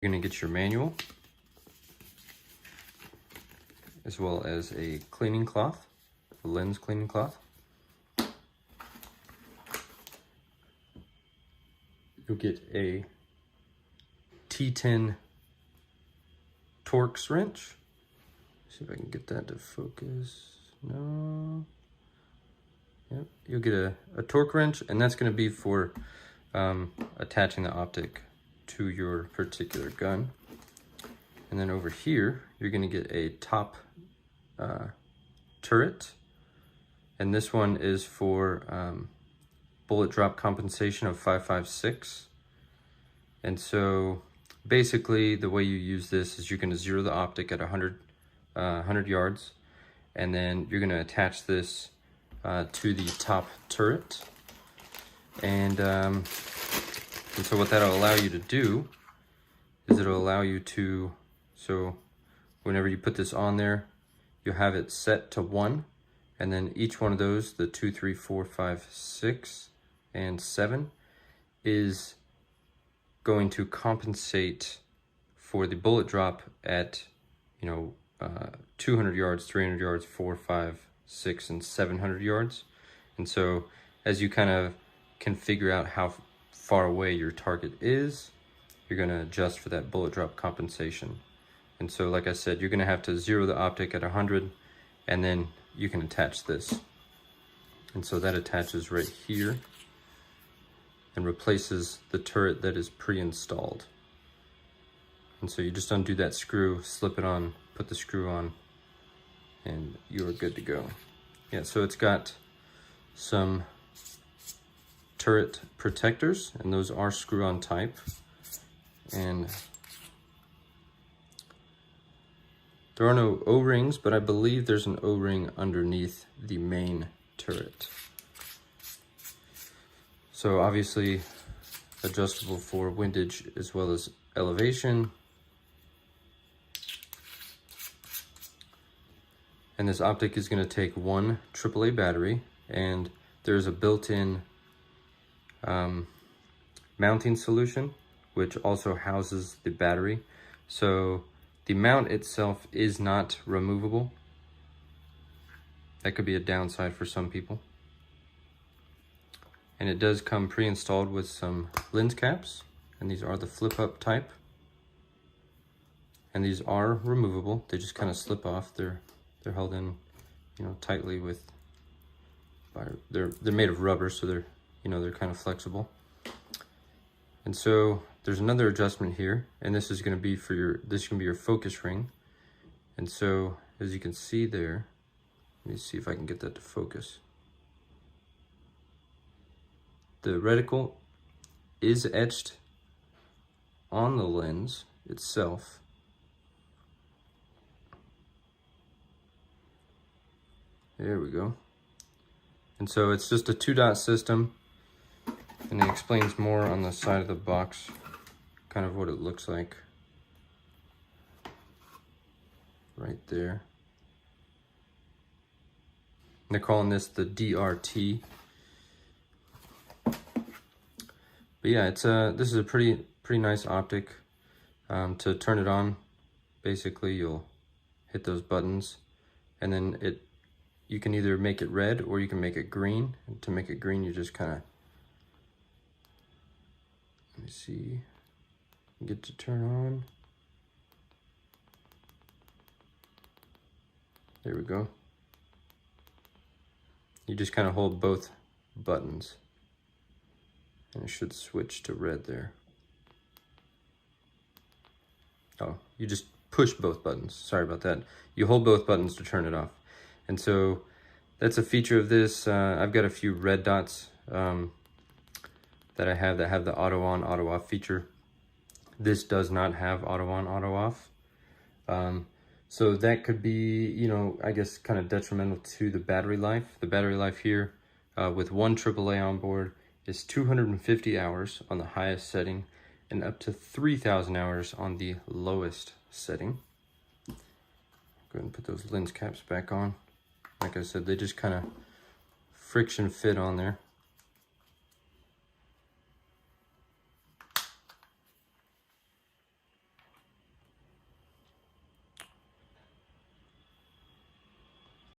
You're gonna get your manual, as well as a cleaning cloth, a lens cleaning cloth. You'll get a T10 Torx wrench. See if I can get that to focus. No. Yep. You'll get a torque wrench, and that's going to be for attaching the optic to your particular gun. And then over here, you're going to get a top turret, and this one is for bullet drop compensation of 5.56. And so basically the way you use this is you're going to zero the optic at 100 yards, and then you're going to attach this to the top turret. And so what that'll allow you to do is it'll allow you to, so whenever you put this on there, you'll have it set to 1, and then each one of those, the 2, 3, 4, 5, 6, and 7, is going to compensate for the bullet drop at, 200 yards, 300 yards, 4, 5, 6, and 700 yards. And so as you kind of can figure out how far away your target is, you're going to adjust for that bullet drop compensation. And so like I said, you're going to have to zero the optic at 100, and then you can attach this. And so that attaches right here and replaces the turret that is pre-installed. And so you just undo that screw, slip it on, put the screw on, and you are good to go. Yeah, so it's got some turret protectors, and those are screw-on type. And there are no O-rings, but I believe there's an O-ring underneath the main turret. So obviously adjustable for windage as well as elevation. And this optic is going to take one AAA battery, and there's a built-in mounting solution which also houses the battery. So the mount itself is not removable. That could be a downside for some people. And it does come pre-installed with some lens caps, and these are the flip-up type. And these are removable. They just kind of slip off. They're held in, tightly with. They're made of rubber, so they're kind of flexible. And so there's another adjustment here, and this is going to be for your focus ring. And so as you can see there, let me see if I can get that to focus. The reticle is etched on the lens itself. There we go. And so it's just a 2-dot system, and it explains more on the side of the box, kind of what it looks like right there. And they're calling this the DRT. But yeah, this is a pretty nice optic. To turn it on, basically you'll hit those buttons, and then you can either make it red or you can make it green. And to make it green, you just kind of, let me see, get to turn on. There we go. You just kind of hold both buttons, and it should switch to red there. Oh, you just push both buttons. Sorry about that. You hold both buttons to turn it off. And so that's a feature of this. I've got a few red dots that I have that have the auto on, auto off feature. This does not have auto on, auto off. So that could be, I guess kind of detrimental to the battery life. The battery life here with one AAA on board is 250 hours on the highest setting and up to 3,000 hours on the lowest setting. Go ahead and put those lens caps back on. Like I said, they just kind of friction fit on there.